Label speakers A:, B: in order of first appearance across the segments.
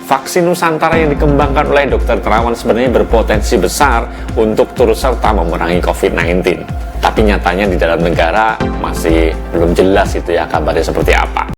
A: vaksin Nusantara yang dikembangkan oleh Dr. Terawan sebenarnya berpotensi besar untuk turut serta memerangi COVID-19. Tapi nyatanya di dalam negara masih belum jelas itu ya kabarnya seperti apa.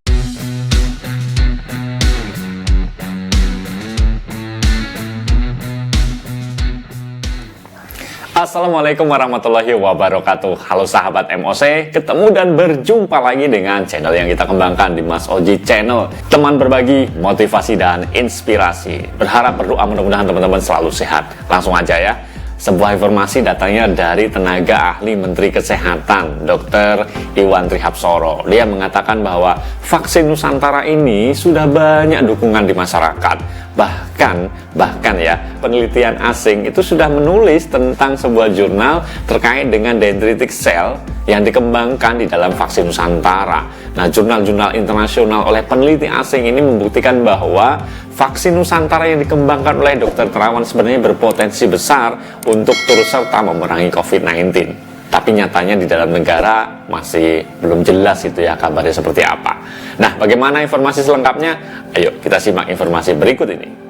A: Assalamualaikum warahmatullahi wabarakatuh. Halo sahabat MOC, ketemu dan berjumpa lagi dengan channel yang kita kembangkan di Mas Oji Channel, teman berbagi motivasi dan inspirasi. Berharap berdoa mudah-mudahan teman-teman selalu sehat. Langsung aja ya. Sebuah informasi datangnya dari tenaga ahli Menteri Kesehatan, Dr. Iwan Trihapsoro. Dia mengatakan bahwa vaksin Nusantara ini sudah banyak dukungan di masyarakat. Bahkan ya, penelitian asing itu sudah menulis tentang sebuah jurnal terkait dengan dendritic cell yang dikembangkan di dalam vaksin Nusantara. Nah, jurnal-jurnal internasional oleh peneliti asing ini membuktikan bahwa vaksin Nusantara yang dikembangkan oleh Dr. Terawan sebenarnya berpotensi besar untuk turut serta memerangi COVID-19. Tapi nyatanya di dalam negara masih belum jelas itu ya kabarnya seperti apa. Nah, bagaimana informasi selengkapnya? Ayo kita simak informasi berikut ini.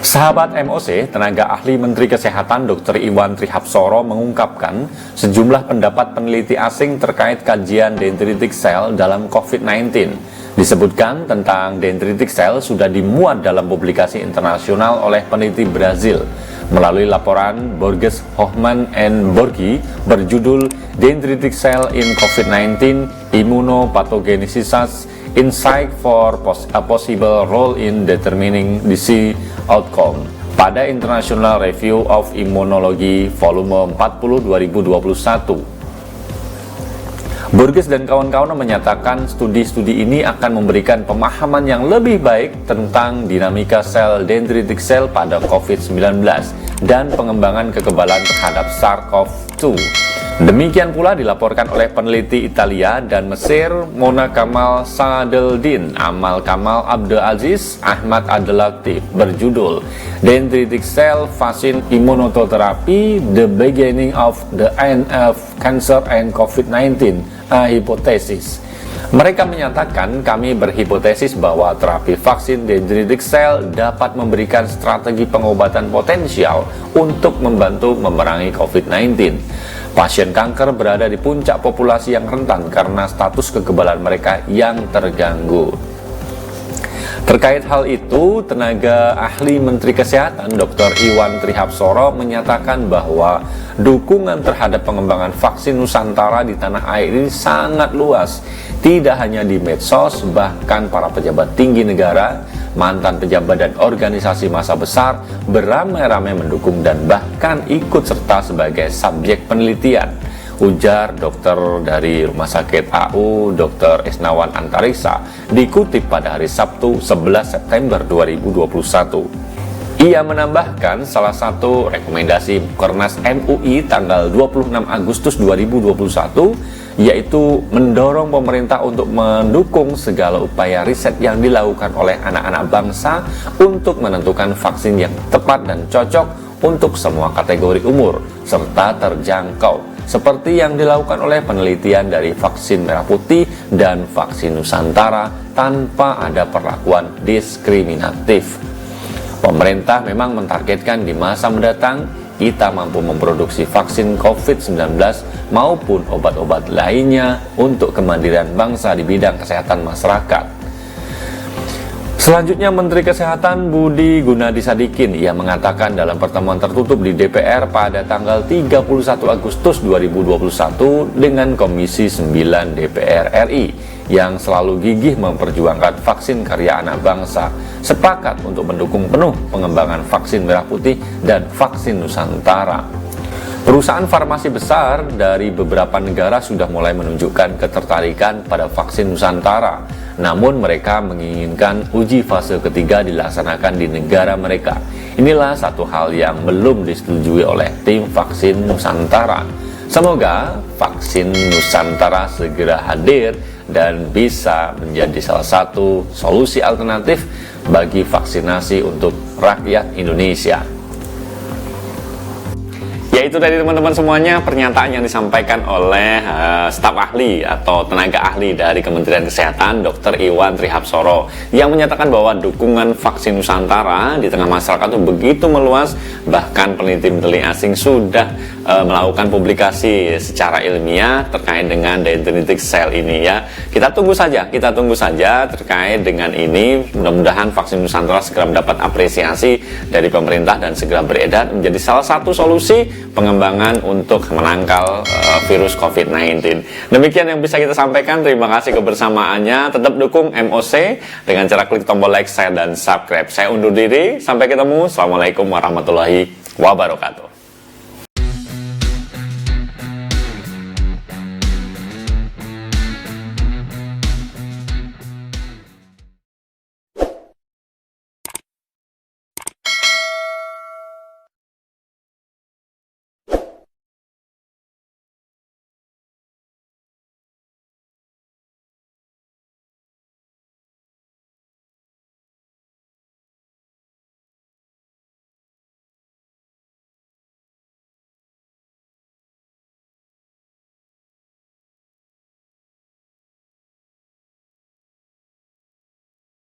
A: Sahabat MOC, tenaga ahli Menteri Kesehatan Dr. Iwan Trihapsoro mengungkapkan sejumlah pendapat peneliti asing terkait kajian dendritic cell dalam COVID-19. Disebutkan tentang dendritic cell sudah dimuat dalam publikasi internasional oleh peneliti Brazil melalui laporan Borges, Hoffman, and Borghi berjudul Dendritic Cell in COVID-19 Immunopathogenesis Insight for a Possible Role in Determining Disease Outcome pada International Review of Immunology Volume 40 2021. Borges dan kawan-kawan menyatakan studi-studi ini akan memberikan pemahaman yang lebih baik tentang dinamika sel dendritic cell pada COVID-19 dan pengembangan kekebalan terhadap SARS-CoV-2. Demikian pula dilaporkan oleh peneliti Italia dan Mesir Mona Kamal Sadeldin, Amal Kamal Abdul Aziz, Ahmad Abdul-Latif berjudul Dendritic Cell Vaccine Immunotherapy, The Beginning of the End of Cancer and COVID-19, a Hypothesis. Mereka menyatakan kami berhipotesis bahwa terapi vaksin dendritic cell dapat memberikan strategi pengobatan potensial untuk membantu memerangi COVID-19. Pasien kanker berada di puncak populasi yang rentan karena status kekebalan mereka yang terganggu. Terkait hal itu, tenaga ahli Menteri Kesehatan Dr. Iwan Trihapsoro menyatakan bahwa dukungan terhadap pengembangan vaksin Nusantara di tanah air ini sangat luas. Tidak hanya di medsos, bahkan para pejabat tinggi negara, mantan pejabat dan organisasi massa besar beramai-ramai mendukung dan bahkan ikut serta sebagai subjek penelitian. Ujar dokter dari Rumah Sakit AU, Dr. Isnawan Antariksa, dikutip pada hari Sabtu 11 September 2021. Ia menambahkan salah satu rekomendasi Mukernas MUI tanggal 26 Agustus 2021 yaitu mendorong pemerintah untuk mendukung segala upaya riset yang dilakukan oleh anak-anak bangsa untuk menentukan vaksin yang tepat dan cocok untuk semua kategori umur serta terjangkau, seperti yang dilakukan oleh penelitian dari vaksin merah putih dan vaksin Nusantara tanpa ada perlakuan diskriminatif. Pemerintah memang mentargetkan di masa mendatang kita mampu memproduksi vaksin COVID-19 maupun obat-obat lainnya untuk kemandirian bangsa di bidang kesehatan masyarakat. Selanjutnya, Menteri Kesehatan Budi Gunadi Sadikin ia mengatakan dalam pertemuan tertutup di DPR pada tanggal 31 Agustus 2021 dengan Komisi 9 DPR RI yang selalu gigih memperjuangkan vaksin karya anak bangsa, sepakat untuk mendukung penuh pengembangan vaksin merah putih dan vaksin Nusantara. Perusahaan farmasi besar dari beberapa negara sudah mulai menunjukkan ketertarikan pada vaksin Nusantara, namun mereka menginginkan uji fase ketiga dilaksanakan di negara mereka. Inilah satu hal yang belum disetujui oleh tim vaksin Nusantara. Semoga vaksin Nusantara segera hadir dan bisa menjadi salah satu solusi alternatif bagi vaksinasi untuk rakyat Indonesia. Ya, itu tadi teman-teman semuanya pernyataan yang disampaikan oleh staf ahli atau tenaga ahli dari Kementerian Kesehatan Dr. Iwan Trihapsoro yang menyatakan bahwa dukungan vaksin Nusantara di tengah masyarakat itu begitu meluas, bahkan peneliti-peneliti asing sudah melakukan publikasi secara ilmiah terkait dengan dendritic cell ini ya. Kita tunggu saja terkait dengan ini. Mudah-mudahan vaksin Nusantara segera mendapat apresiasi dari pemerintah dan segera beredar menjadi salah satu solusi pengembangan untuk menangkal virus COVID-19. Demikian yang bisa kita sampaikan. Terima kasih kebersamaannya. Tetap dukung MOC dengan cara klik tombol like, share, dan subscribe. Saya undur diri. Sampai ketemu. Assalamualaikum warahmatullahi wabarakatuh.